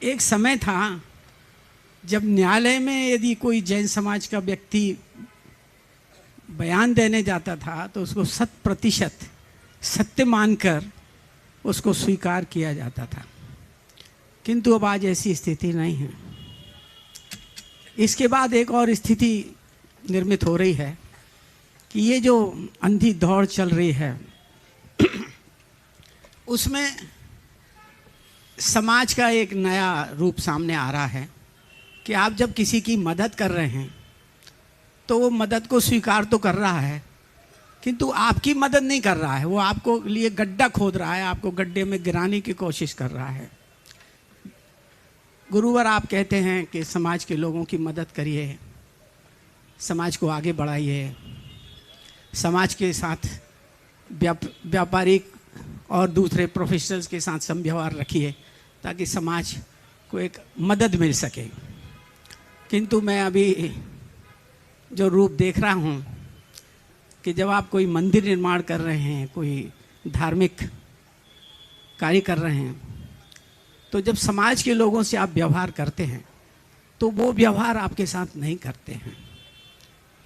एक समय था जब न्यायालय में यदि कोई जैन समाज का व्यक्ति बयान देने जाता था तो उसको 100% सत्य मानकर उसको स्वीकार किया जाता था, किंतु अब आज ऐसी स्थिति नहीं है। इसके बाद एक और स्थिति निर्मित हो रही है कि ये जो अंधी दौड़ चल रही है उसमें समाज का एक नया रूप सामने आ रहा है कि आप जब किसी की मदद कर रहे हैं तो वो मदद को स्वीकार तो कर रहा है, किंतु आपकी मदद नहीं कर रहा है, वो आपको लिए गड्ढा खोद रहा है, आपको गड्ढे में गिराने की कोशिश कर रहा है। गुरुवर आप कहते हैं कि समाज के लोगों की मदद करिए, समाज को आगे बढ़ाइए, समाज के साथ व्यापारिक और दूसरे प्रोफेशनल्स के साथ समव्यवहार रखिए ताकि समाज को एक मदद मिल सके। किंतु मैं अभी जो रूप देख रहा हूँ कि जब आप कोई मंदिर निर्माण कर रहे हैं, कोई धार्मिक कार्य कर रहे हैं, तो जब समाज के लोगों से आप व्यवहार करते हैं तो वो व्यवहार आपके साथ नहीं करते हैं,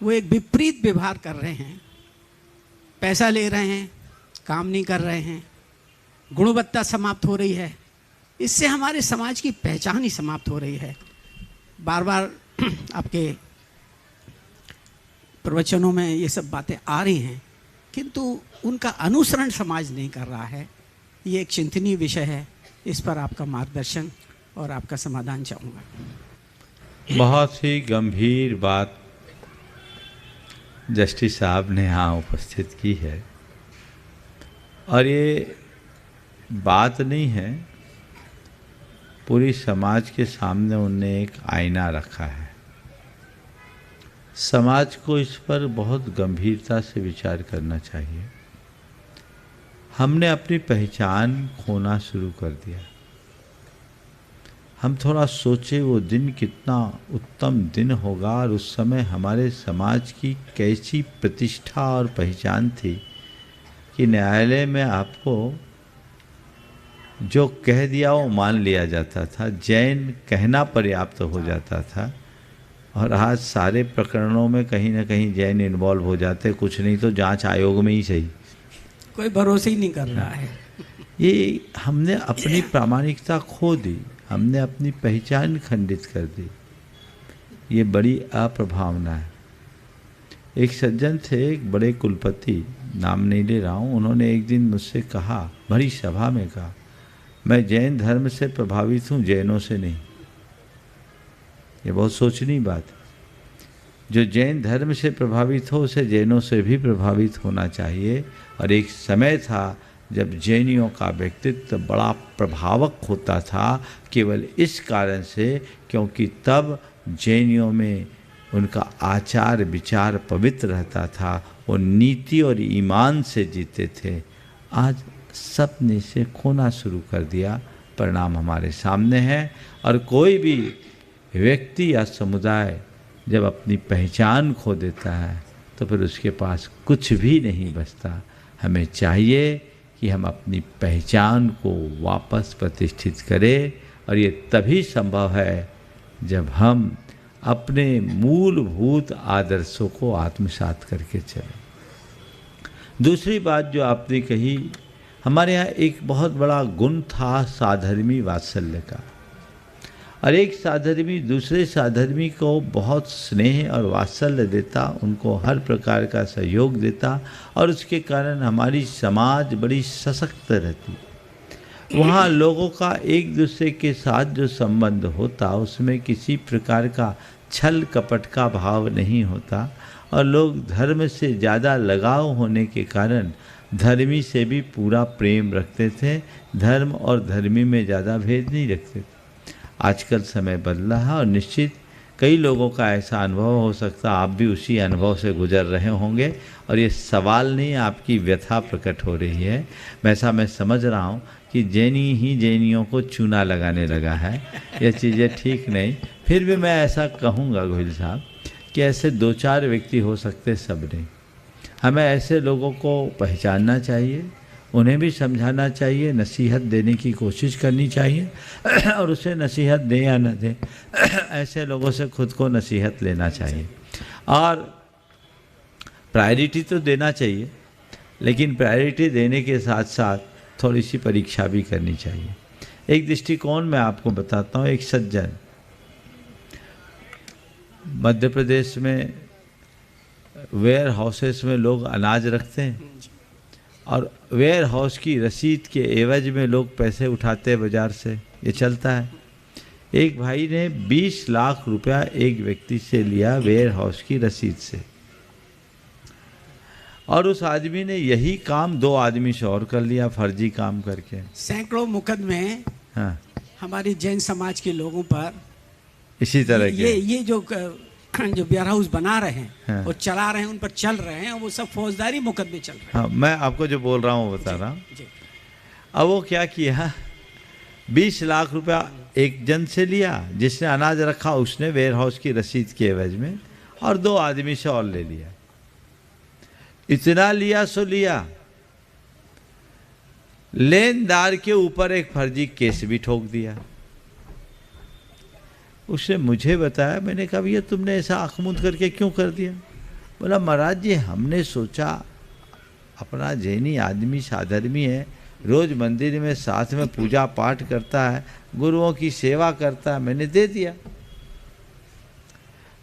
वो एक विपरीत व्यवहार कर रहे हैं, पैसा ले रहे हैं, काम नहीं कर रहे हैं, गुणवत्ता समाप्त हो रही है। इससे हमारे समाज की पहचान ही समाप्त हो रही है। बार बार आपके प्रवचनों में ये सब बातें आ रही हैं, किंतु उनका अनुसरण समाज नहीं कर रहा है। ये एक चिंतनीय विषय है, इस पर आपका मार्गदर्शन और आपका समाधान चाहूँगा। बहुत ही गंभीर बात जस्टिस साहब ने यहाँ उपस्थित की है, और ये बात नहीं है, पूरी समाज के सामने उनने एक आईना रखा है। समाज को इस पर बहुत गंभीरता से विचार करना चाहिए। हमने अपनी पहचान खोना शुरू कर दिया। हम थोड़ा सोचे वो दिन कितना उत्तम दिन होगा और उस समय हमारे समाज की कैसी प्रतिष्ठा और पहचान थी कि न्यायालय में आपको जो कह दिया वो मान लिया जाता था, जैन कहना पर्याप्त हो जाता था। और आज सारे प्रकरणों में कहीं ना कहीं जैन इन्वॉल्व हो जाते, कुछ नहीं तो जांच आयोग में ही सही, कोई भरोसे ही नहीं कर रहा है। ये हमने अपनी प्रामाणिकता खो दी, हमने अपनी पहचान खंडित कर दी। ये बड़ी अप्रभावना है। एक सज्जन थे, एक बड़े कुलपति, नाम नहीं ले रहा हूँ, उन्होंने एक दिन मुझसे कहा, बड़ी सभा में कहा, मैं जैन धर्म से प्रभावित हूँ, जैनों से नहीं। ये बहुत सोचनीय बात है। जो जैन धर्म से प्रभावित हो उसे जैनों से भी प्रभावित होना चाहिए। और एक समय था जब जैनियों का व्यक्तित्व बड़ा प्रभावक होता था, केवल इस कारण से क्योंकि तब जैनियों में उनका आचार विचार पवित्र रहता था, वो नीति और ईमान से जीते थे। आज सब ने इसे खोना शुरू कर दिया, परिणाम हमारे सामने है। और कोई भी व्यक्ति या समुदाय जब अपनी पहचान खो देता है तो फिर उसके पास कुछ भी नहीं बचता। हमें चाहिए कि हम अपनी पहचान को वापस प्रतिष्ठित करें, और ये तभी संभव है जब हम अपने मूलभूत आदर्शों को आत्मसात करके चलें। दूसरी बात जो आपने कही, हमारे यहाँ एक बहुत बड़ा गुण था साधर्मी वात्सल्य का, और एक साधर्मी दूसरे साधर्मी को बहुत स्नेह और वात्सल्य देता, उनको हर प्रकार का सहयोग देता, और उसके कारण हमारी समाज बड़ी सशक्त रहती। वहाँ लोगों का एक दूसरे के साथ जो संबंध होता उसमें किसी प्रकार का छल कपट का भाव नहीं होता, और लोग धर्म से ज़्यादा लगाव होने के कारण धर्मी से भी पूरा प्रेम रखते थे, धर्म और धर्मी में ज़्यादा भेद नहीं रखते थे। आजकल समय बदला है, और निश्चित कई लोगों का ऐसा अनुभव हो सकता, आप भी उसी अनुभव से गुजर रहे होंगे, और ये सवाल नहीं, आपकी व्यथा प्रकट हो रही है। वैसा मैं समझ रहा हूँ कि जैनी ही जैनियों को चूना लगाने लगा है, ये चीज़ें ठीक नहीं। फिर भी मैं ऐसा कहूँगा गोहिल साहब कि ऐसे दो चार व्यक्ति हो सकते, सब नहीं। हमें ऐसे लोगों को पहचानना चाहिए, उन्हें भी समझाना चाहिए, नसीहत देने की कोशिश करनी चाहिए और उसे नसीहत दें या न दें, ऐसे लोगों से खुद को नसीहत लेना चाहिए। और प्रायोरिटी तो देना चाहिए, लेकिन प्रायोरिटी देने के साथ साथ थोड़ी सी परीक्षा भी करनी चाहिए। एक दृष्टिकोण मैं आपको बताता हूँ। एक सज्जन मध्य प्रदेश में वेयर हाउसेस में लोग अनाज रखते हैं और वेयर हाउस की रसीद के एवज में लोग पैसे उठाते हैं बाज़ार से, ये चलता है। एक भाई ने 20 लाख रुपया एक व्यक्ति से लिया वेयर हाउस की रसीद से, और उस आदमी ने यही काम 2 आदमी से और कर लिया, फर्जी काम करके। सैकड़ों मुकदमे हाँ, हमारी जैन समाज के लोगों पर इसी तरह के ये जो वेयर हाउस बना रहे हैं हाँ। और चला रहे हैं, उन पर चल रहे हैं, वो सब फौजदारी मुकदमे चल रहे हैं। हाँ, मैं आपको जो बोल रहा हूँ वो बता रहा हूँ। जी। अब वो क्या किया, 20 लाख रुपया एक जन से लिया जिसने अनाज रखा, उसने वेयर हाउस की रसीद के एवज में, और 2 आदमी से और ले लिया। इतना लिया सो लिया, लेनदार के ऊपर एक फर्जी केस भी ठोक दिया। उसने मुझे बताया, मैंने कहा भैया तुमने ऐसा आँख मूंद करके क्यों कर दिया? बोला महाराज जी हमने सोचा अपना जैनी आदमी साधर्मी है, रोज मंदिर में साथ में पूजा पाठ करता है, गुरुओं की सेवा करता है, मैंने दे दिया।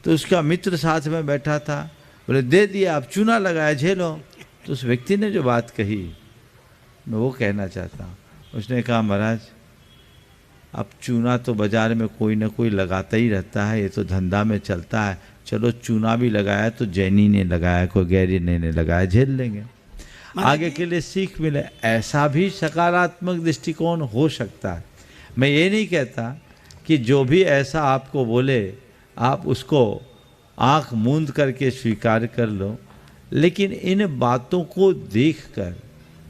तो उसका मित्र साथ में बैठा था, बोले दे दिया, अब चूना लगाया, झेलो। तो उस व्यक्ति ने जो बात कही मैं वो कहना चाहता हूँ। उसने कहा महाराज अब चूना तो बाज़ार में कोई ना कोई लगाता ही रहता है, ये तो धंधा में चलता है, चलो चूना भी लगाया तो जैनी ने लगाया, कोई गैरी ने लगाया, झेल लेंगे, आगे के लिए सीख मिले। ऐसा भी सकारात्मक दृष्टिकोण हो सकता है। मैं ये नहीं कहता कि जो भी ऐसा आपको बोले आप उसको आँख मूंद करके स्वीकार कर लो, लेकिन इन बातों को देखकर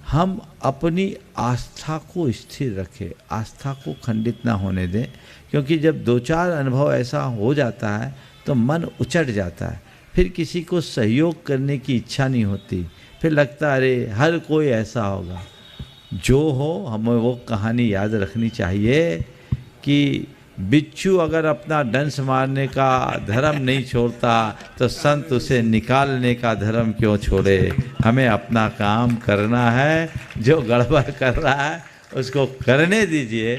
हम अपनी आस्था को स्थिर रखें, आस्था को खंडित ना होने दें, क्योंकि जब 2-4 अनुभव ऐसा हो जाता है तो मन उचट जाता है, फिर किसी को सहयोग करने की इच्छा नहीं होती, फिर लगता है अरे हर कोई ऐसा होगा। जो हो हमें वो कहानी याद रखनी चाहिए कि बिच्छू अगर अपना डंस मारने का धर्म नहीं छोड़ता तो संत उसे निकालने का धर्म क्यों छोड़े। हमें अपना काम करना है, जो गड़बड़ कर रहा है उसको करने दीजिए,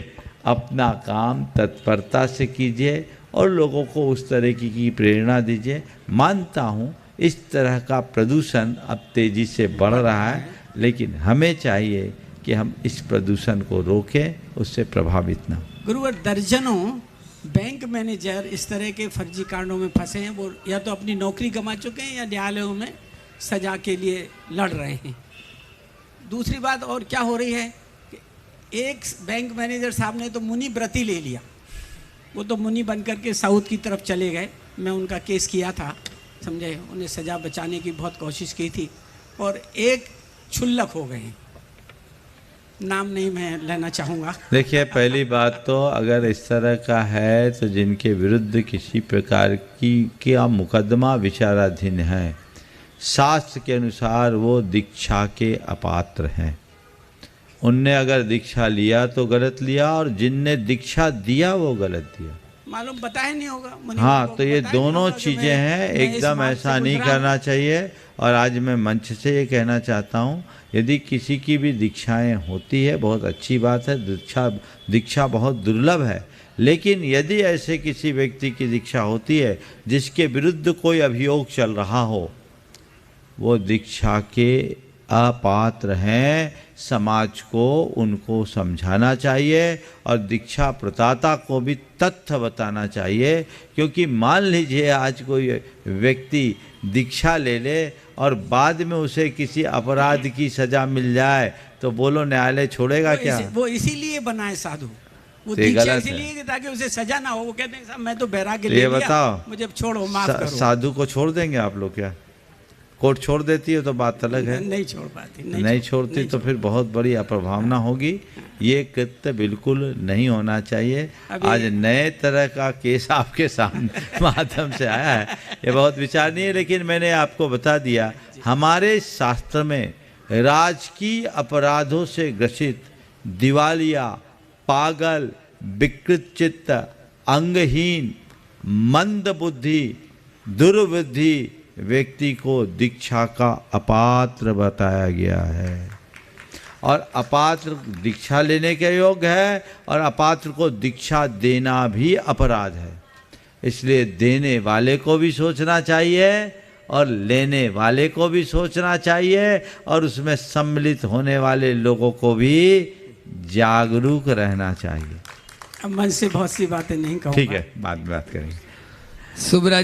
अपना काम तत्परता से कीजिए और लोगों को उस तरह की प्रेरणा दीजिए। मानता हूँ इस तरह का प्रदूषण अब तेज़ी से बढ़ रहा है, लेकिन हमें चाहिए कि हम इस प्रदूषण को रोकें, उससे प्रभावित ना हो। गुरुवर, दर्जनों बैंक मैनेजर इस तरह के फर्जी कांडों में फंसे हैं। वो या तो अपनी नौकरी गंवा चुके हैं या न्यायालयों में सजा के लिए लड़ रहे हैं। दूसरी बात और क्या हो रही है कि एक बैंक मैनेजर साहब ने तो मुनि व्रती ले लिया, वो तो मुनि बन करके साउथ की तरफ चले गए। मैं उनका केस किया था, समझे, उन्हें सज़ा बचाने की बहुत कोशिश की थी, और एक क्षुल्लक हो गए हैं, नाम नहीं मैं लेना चाहूँगा। देखिए, पहली बात तो अगर इस तरह का है तो जिनके विरुद्ध किसी प्रकार की मुकदमा विचाराधीन है, शास्त्र के अनुसार वो दीक्षा के अपात्र हैं। उनने अगर दीक्षा लिया तो गलत लिया, और जिनने दीक्षा दिया वो गलत दिया, मालूम बताया नहीं होगा। हाँ, तो ये दोनों चीज़ें हैं, एकदम ऐसा नहीं करना चाहिए। और आज मैं मंच से ये कहना चाहता हूँ, यदि किसी की भी दीक्षाएं होती है बहुत अच्छी बात है, दीक्षा बहुत दुर्लभ है, लेकिन यदि ऐसे किसी व्यक्ति की दीक्षा होती है जिसके विरुद्ध कोई अभियोग चल रहा हो, वो दीक्षा के अपात्र हैं। समाज को उनको समझाना चाहिए और दीक्षा प्रदाता को भी तथ्य बताना चाहिए, क्योंकि मान लीजिए आज कोई व्यक्ति दीक्षा ले ले और बाद में उसे किसी अपराध की सजा मिल जाए तो बोलो न्यायालय छोड़ेगा क्या? वो इसीलिए बनाए साधु, वो तो दीक्षा इसीलिए ताकि उसे सजा ना हो। वो कहते हैं साहब मैं तो बैराग्य ले ये लिया, बताओ, मुझे छोड़ो, माफ करो। साधु को छोड़ देंगे आप लोग क्या? कोर्ट छोड़ देती है तो बात अलग है, नहीं छोड़ पाती, नहीं छोड़ती तो फिर बहुत बड़ी अप्रभावना होगी। ये कृत्य बिल्कुल नहीं होना चाहिए। आज नए तरह का केस आपके सामने माध्यम से आया है, ये बहुत विचारणीय है, लेकिन मैंने आपको बता दिया हमारे शास्त्र में राजकीय अपराधों से ग्रसित, दिवालिया, पागल, विकृत चित्त, अंगहीन, मंद बुद्धि, दुर्बुद्धि व्यक्ति को दीक्षा का अपात्र बताया गया है। और अपात्र दीक्षा लेने के योग्य है और अपात्र को दीक्षा देना भी अपराध है। इसलिए देने वाले को भी सोचना चाहिए और लेने वाले को भी सोचना चाहिए और उसमें सम्मिलित होने वाले लोगों को भी जागरूक रहना चाहिए। अब मन से बहुत सी बातें नहीं कहूँगा। ठीक है, बाद में बात करेंगे। सुब्रा